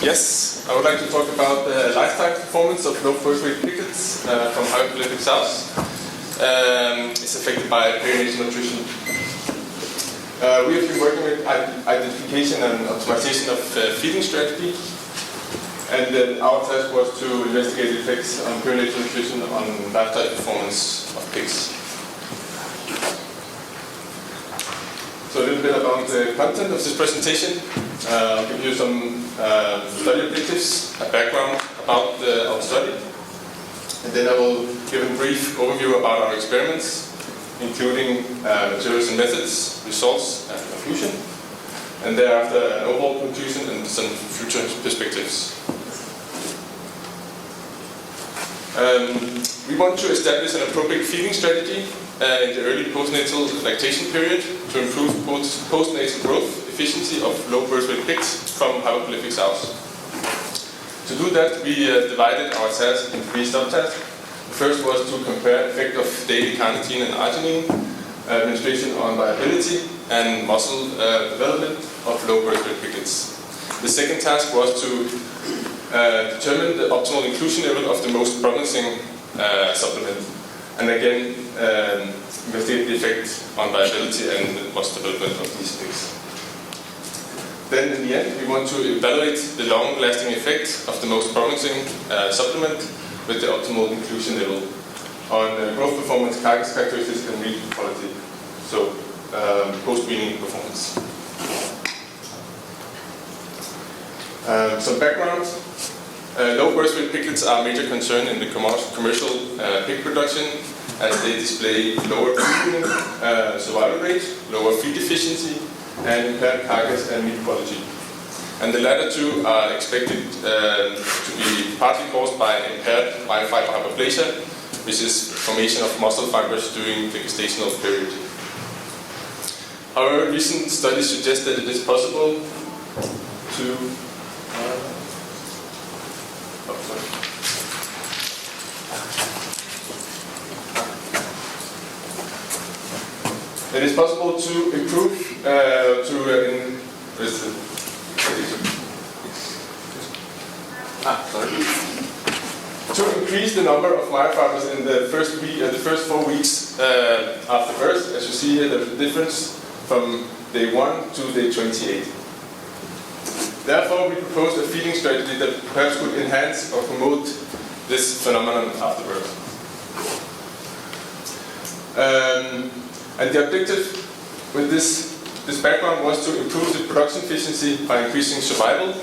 Yes, I would like to talk about the lifetime performance of low birth weight piglets from hyperprolific sows. It's affected by perinatal nutrition. We have been working with identification and optimization of feeding strategy, and then our task was to investigate the effects on perinatal nutrition on lifetime performance of pigs. So a little bit about the content of this presentation. I'll give you some study objectives, a background about our study, and then I will give a brief overview about our experiments, including materials and methods, results, and conclusion, and thereafter an overall conclusion and some future perspectives. We want to establish an appropriate feeding strategy in the early postnatal lactation period to improve postnatal growth efficiency of low birth weight pigs from hyperprolific sows. To do that, we divided our tasks into 3 subtasks. The first was to compare the effect of daily carnitine and arginine administration on viability and muscle development of low birth weight piglets. The second task was to determine the optimal inclusion level of the most promising supplement, and again investigate the effect on viability and muscle development of these pigs. Then in the end, we want to evaluate the long-lasting effect of the most promising supplement with the optimal inclusion level on growth performance, carcass characteristics, and meat quality. So post-weaning performance. Some background. Low birth weight piglets are a major concern in the commercial pig production, as they display lower breeding survival rate, lower feed efficiency, and impaired carcass and meat quality. And the latter two are expected to be partly caused by impaired myofiber hyperplasia, which is formation of muscle fibers during the gestational period. However, recent studies suggest that it is possible to it is possible to improve to increase the number of myofibers in the first 4 weeks after birth. As you see here, there's a difference from day 1 to day 28. Therefore, we proposed a feeding strategy that perhaps could enhance or promote this phenomenon after birth. And the objective with this background was to improve the production efficiency by increasing survival,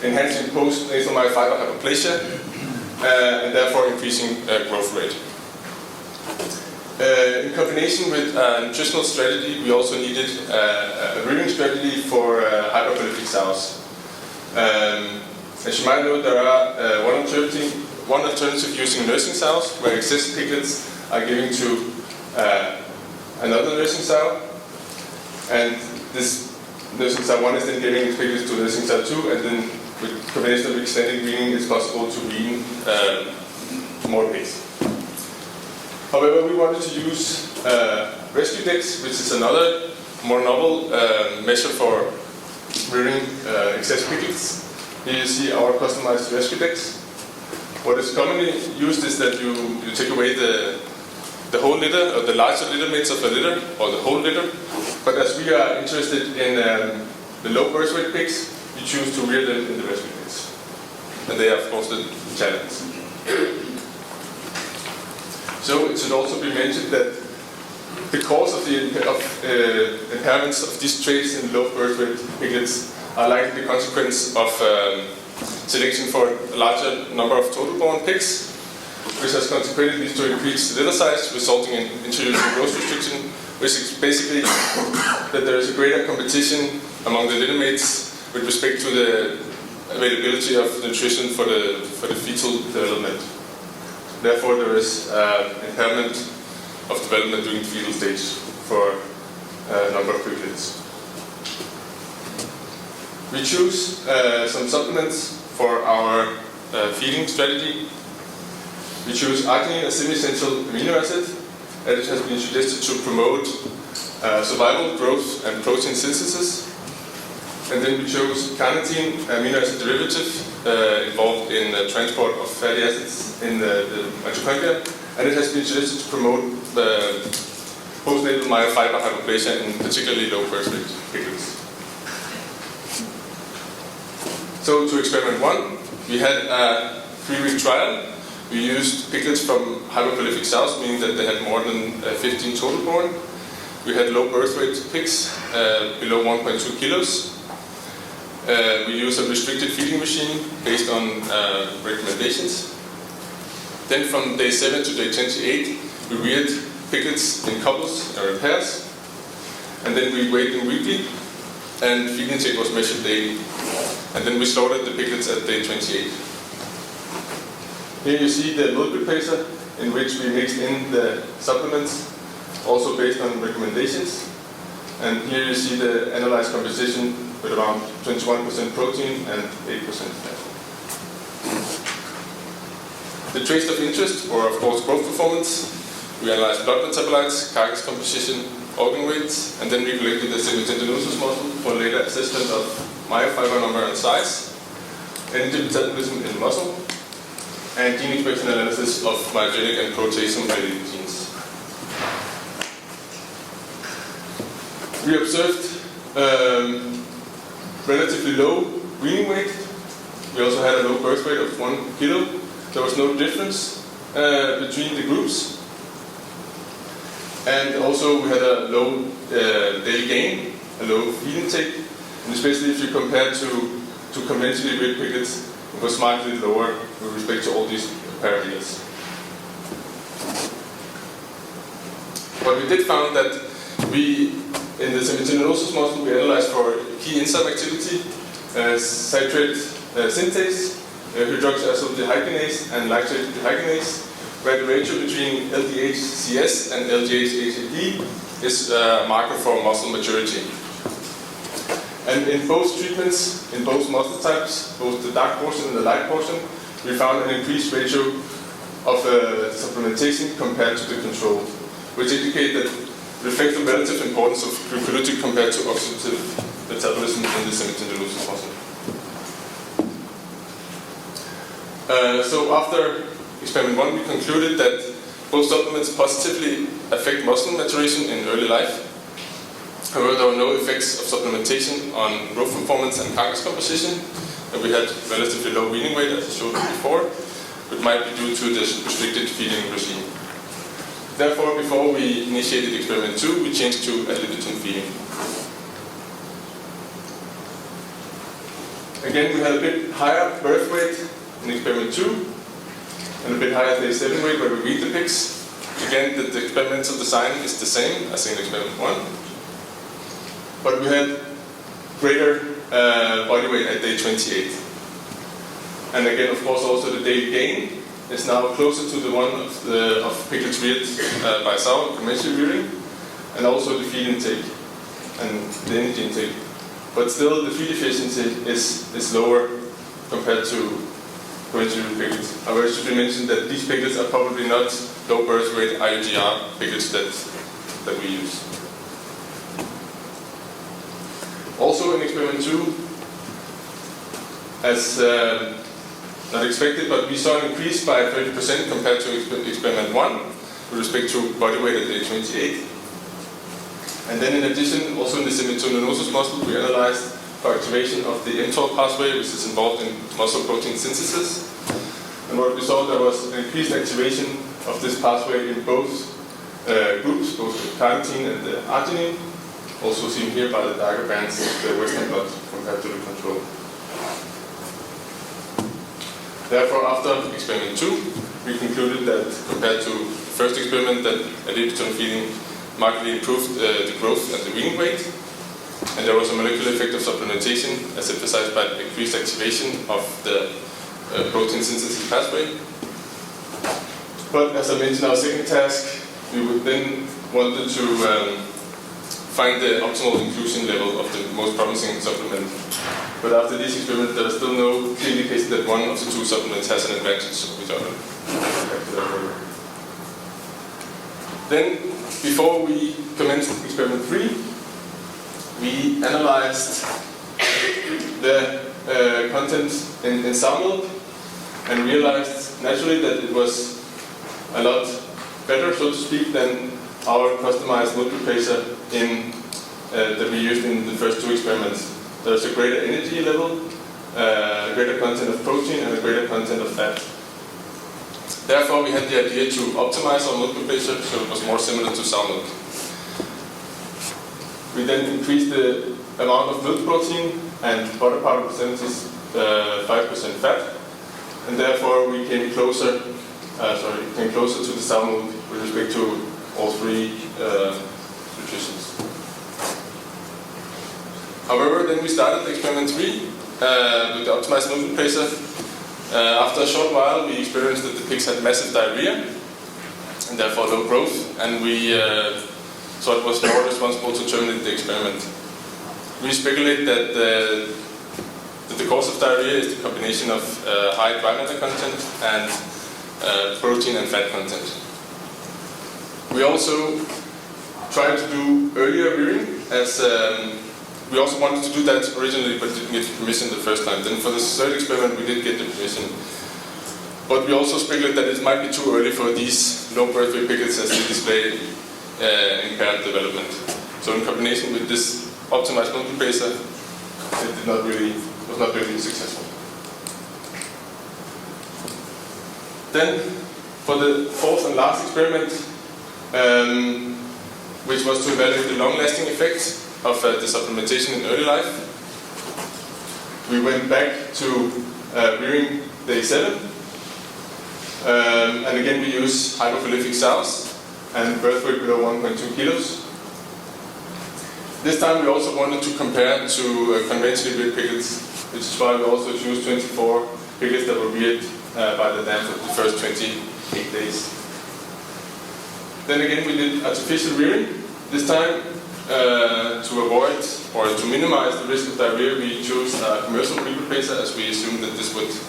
enhancing postnatal myofiber hyperplasia, and therefore increasing growth rate. In combination with a nutritional strategy, we also needed a rearing strategy for hyperprolific sows. As you might know, there are one alternative using nursing sows, where excess piglets are given to another nursing sow, and this nursing sow 1 is then giving piglets to nursing sow 2, and then with combination of extended weaning, it's possible to wean more pigs. However, we wanted to use rescue decks, which is another more novel measure for rearing excess piglets. Here you see our customized rescue decks. What is commonly used is that you take away the whole litter, or the larger litter mates of a litter, or the whole litter. But as we are interested in the low birth weight pigs, we choose to rear them in the rescue decks. And they are, of course, the challenge. So it should also be mentioned that the cause of the impairments of these traits in low birth weight piglets are likely the consequence of selection for a larger number of total-born pigs, which has consequently led to increased litter size, resulting in introducing growth restriction, which is basically that there is a greater competition among the litter mates with respect to the availability of nutrition for the fetal development. Therefore, there is impairment of development during the fetal stage for a number of piglets. We choose some supplements for our feeding strategy. We choose arginine, a semi-essential amino acid, and it has been suggested to promote survival, growth, and protein synthesis. And then we chose carnitine, amino acid derivative, involved in the transport of fatty acids in the mitochondria, and it has been suggested to promote the postnatal myofiber hypoplasia in particularly low birth rate piglets. So to experiment 1, we had a 3-week trial. We used piglets from hyperprolific sows, meaning that they had more than 15 total born. We had low birth weight pigs, below 1.2 kilos. We used a restricted feeding regime based on recommendations. Then from day 7 to day 28, we reared piglets in couples or in pairs. And then we weighed them weekly, and feed intake was measured daily. And then we slaughtered the piglets at day 28. Here you see the milk replacer in which we mixed in the supplements, also based on recommendations. And here you see the analyzed composition with around 21% protein and 8% fat. The traits of interest were, of course, growth performance. We analyzed blood metabolites, carcass composition, organ weights, and then we collected the semitendinosus muscle for later assessment of myofiber number and size, energy metabolism in muscle, and gene expression analysis of myogenic and proteasome-related genes. We observed relatively low weaning weight. We also had a low birth weight of 1 kilo. There was no difference between the groups. And also we had a low daily gain, a low feed intake, and especially if you compare to conventionally reared piglets, it was markedly lower with respect to all these parameters. But we did find that in the semitendinosus muscle, we analyzed for key enzyme activity, citrate synthase, hydroxyacyl dehydrogenase, and lactate dehydrogenase, where the ratio between LDH-CS and LDH-HAD is a marker for muscle maturity. And in both treatments, in both muscle types, both the dark portion and the light portion, we found an increased ratio of supplementation compared to the control, which indicate that reflects the relative importance of glucolytic compared to oxidative metabolism in the semitendinosus muscle. So after experiment 1, we concluded that both supplements positively affect muscle maturation in early life. However, there were no effects of supplementation on growth performance and carcass composition, and we had relatively low weaning weight, as I showed you before, which might be due to this restricted feeding regime. Therefore, before we initiated experiment 2, we changed to ad-libitum feeding. Again, we had a bit higher birth weight in experiment 2, and a bit higher day 7 weight where we weaned the pigs. Again, the experimental design is the same as in experiment 1. But we had greater body weight at day 28. And again, of course, also the daily gain is now closer to the one of piglets reared by sow, conventional rearing, and also the feed intake and the energy intake. But still, the feed efficiency is lower compared to conventional piglets. However, it should be mentioned that these piglets are probably not low birth weight IUGR piglets that we use. Also in experiment 2, as not expected, but we saw an increase by 30% compared to experiment 1 with respect to body weight at day 28. And then in addition, also in the semitendinosus muscle, we analyzed for activation of the mTOR pathway, which is involved in muscle protein synthesis. And what we saw, there was an increased activation of this pathway in both groups, both the carnitine and the arginine, also seen here by the darker bands of the western blot compared to the control. Therefore, after experiment 2, we concluded that compared to the first experiment, that ad-libitum feeding markedly improved the growth and the weaning weight. And there was a molecular effect of supplementation, as emphasized by the increased activation of the protein synthesis pathway. But as I mentioned, our second task, we would then wanted to find the optimal inclusion level of the most promising supplement. But after this experiment, there is still no clear indication that one of the two supplements has an advantage of each other. Then, before we commenced experiment 3, we analyzed the content in sow milk and realized naturally that it was a lot better, so to speak, than our customized milk replacer that we used in the first two experiments. There's a greater energy level, a greater content of protein, and a greater content of fat. Therefore, we had the idea to optimize our milk replacer so it was more similar to sow milk. We then increased the amount of milk protein and butter powder percentages 5% fat, and therefore we came closer to the sow milk with respect to all three nutritions. However, then we started experiment 3 with the optimized milk replacer. After a short while, we experienced that the pigs had massive diarrhea and therefore low growth, and we thought it was more responsible to terminate the experiment. We speculate that the cause of diarrhea is the combination of high dry matter content and protein and fat content. We also tried to do earlier rearing, as we also wanted to do that originally, but didn't get permission the first time. Then for the third experiment, we did get the permission. But we also speculate that it might be too early for these low birth weight piglets as they display impaired development. So in combination with this optimized milk replacer, it was not really successful. Then for the fourth and last experiment, which was to evaluate the long-lasting effects of the supplementation in early life, we went back to rearing day 7, and again we use hyperprolific sows and birth weight below 1.2 kilos. This time we also wanted to compare to conventionally reared piglets, which is why we also chose 24 piglets that were reared by the dam for the first 28 days. Then again we did artificial rearing. This time, to avoid or to minimize the risk of diarrhea, we chose a commercial milk replacer, as we assumed that this was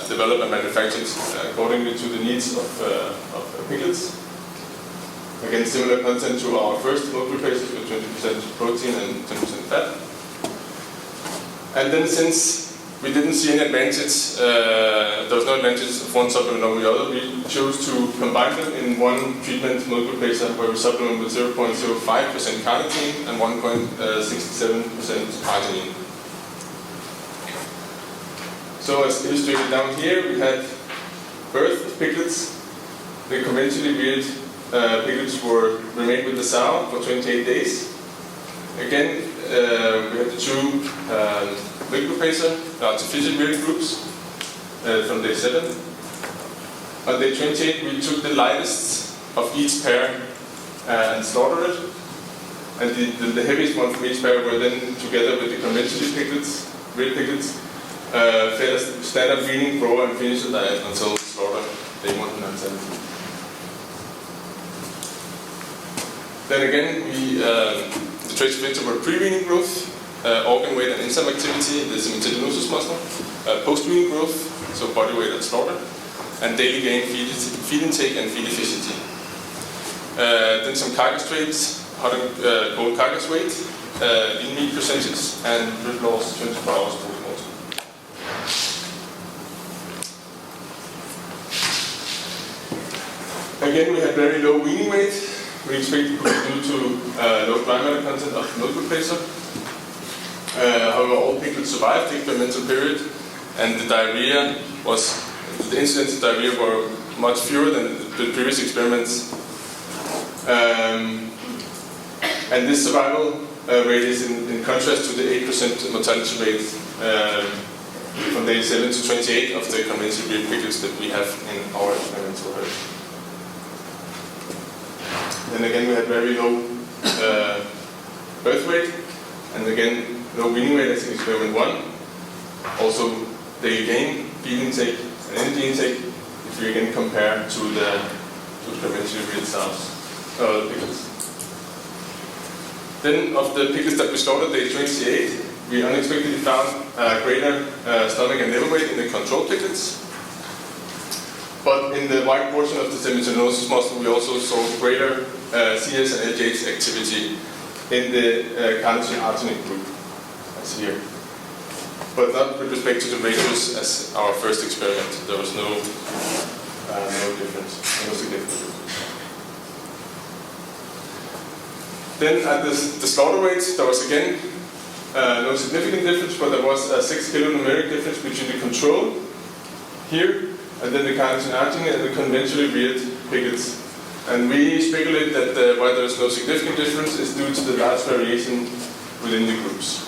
developed and manufactured accordingly to the needs of piglets. Again, similar content to our first milk replacers with 20% protein and 10% fat. And then, since we didn't see any advantage, there was no advantage of one supplement over the other, we chose to combine them in one treatment milk replacer where we supplement with 0.05% carnitine and 1.67% arginine. So as illustrated down here, we had birth piglets. The conventionally reared piglets remained with the sow for 28 days. Again, we had the two milk replacer, artificial rearing groups from day 7. On day 28, we took the lightest of each pair and slaughtered it. And the heaviest one from each pair were then, together with the conventional piglets, reared piglets, fed a standard weaning, grower, and finisher diet until slaughter day 170. Then again, the traits of interest were pre-weaning growth, organ weight and enzyme activity in the sementilonosus muscle, post-weaning growth, so body weight at slaughter, and daily gain, feed intake, and feed efficiency. Then some carcass traits, hot and cold carcass weight, lean meat percentage, and blood loss 24 hours post-mortem. Again, we had very low weaning weight. We expect it could be due to low dry matter content of the milk replacer. However, all piglets survived the experimental period, and the incidence of diarrhea were much fewer than the previous experiments. And this survival rate is in contrast to the 8% mortality rate from day 7 to 28 of the conventional reared piglets that we have in our experimental herd. Then again, we had very low birth weight, and again, low weaning weight as in experiment 1. Also, daily gain, feed intake, and energy intake, if we again compare to the conventionally reared sows, piglets. Then, of the piglets that we slaughtered day 28, we unexpectedly found greater stomach and liver weight in the control piglets. But in the white portion of the sementilonosus muscle, we also saw greater CS and LGH activity in the carnitine arginine group. is here. But not with respect to the ratios as our first experiment. There was no difference, no significant difference. Then at the slaughter weight, there was again no significant difference, but there was a 6 kilo numeric difference between the control here, and then the carnitine arginine and the conventionally reared piglets. And we speculate that why there is no significant difference is due to the large variation within the groups.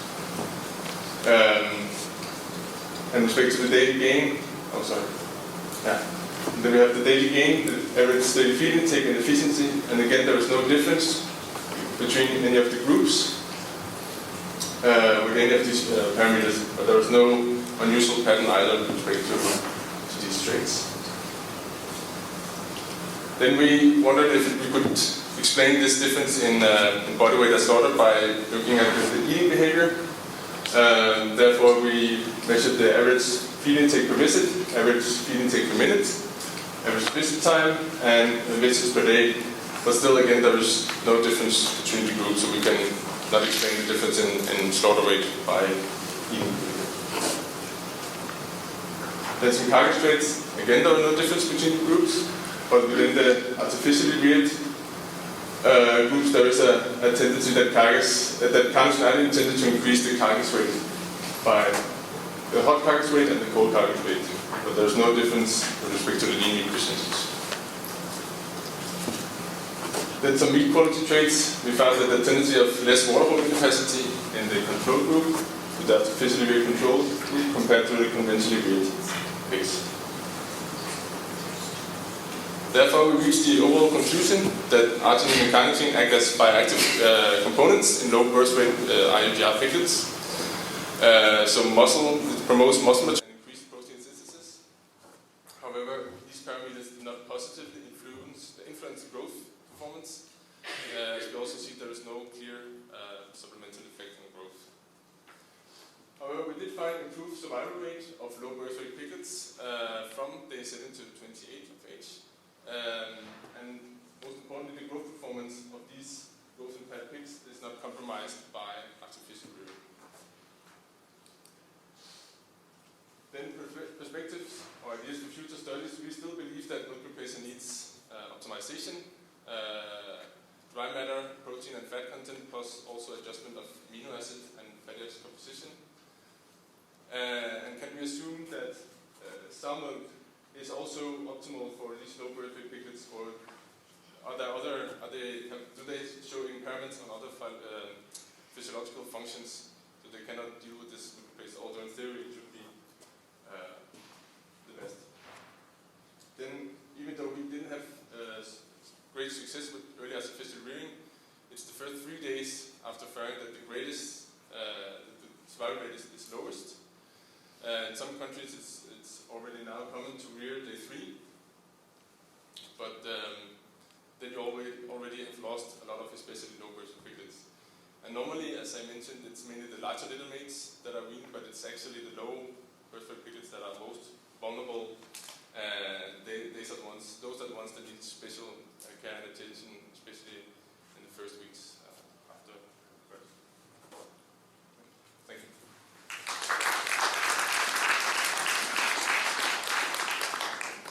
And with respect to the daily gain, and then we have the daily gain, the average daily feed intake and efficiency, and again there is no difference between any of the groups with any of these parameters, but there is no unusual pattern either with respect to these traits. Then we wondered if we could explain this difference in body weight as slaughter by looking at the eating behavior. Therefore, we measured the average feed intake per visit, average feed intake per minute, average visit time, and visits per day. But still, again, there is no difference between the groups, so we can not explain the difference in slaughter weight by eating behavior. Then some carcass traits. Again, there are no difference between the groups, but within the artificially reared groups, there is a tendency that carnitine arginine tended to increase the carcass weight by the hot carcass weight and the cold carcass weight, but there is no difference with respect to the lean meat percentages. Then some meat quality traits. We found that the tendency of less water holding capacity in the control group, with the artificially reared control group, compared to the conventionally reared pigs. Therefore, we reached the overall conclusion that arginine and carnitine act as bioactive components in low birth weight IMGR piglets. So it promotes muscle maturity and increased protein synthesis. However, these parameters do not positively influence growth performance. As we also see, there is no clear supplemental effect on growth. However, we did find improved survival rate of low birth weight piglets from day 7 to 28 of age. And most importantly, the growth performance of these growth impaired pigs is not compromised by artificial rearing. Then perspectives or ideas for future studies. We still believe that milk replacer needs optimization, dry matter, protein and fat content, plus also adjustment of amino acid and fatty acid composition. And can we assume that sow milk is also optimal for these low birth weight piglets, or do they show impairments on other physiological functions so they cannot deal with this milk replacer? Although in theory it should be the best. Then, even though we didn't have great success with early artificial rearing, it's the first 3 days after farrowing that the greatest the survival rate is lowest. In some countries, it's already now common to rear day 3, but then you already have lost a lot of especially low birth weight piglets. And normally, as I mentioned, it's mainly the larger little mates that are weaned, but it's actually the low birth weight piglets that are most vulnerable. Those are the ones that need special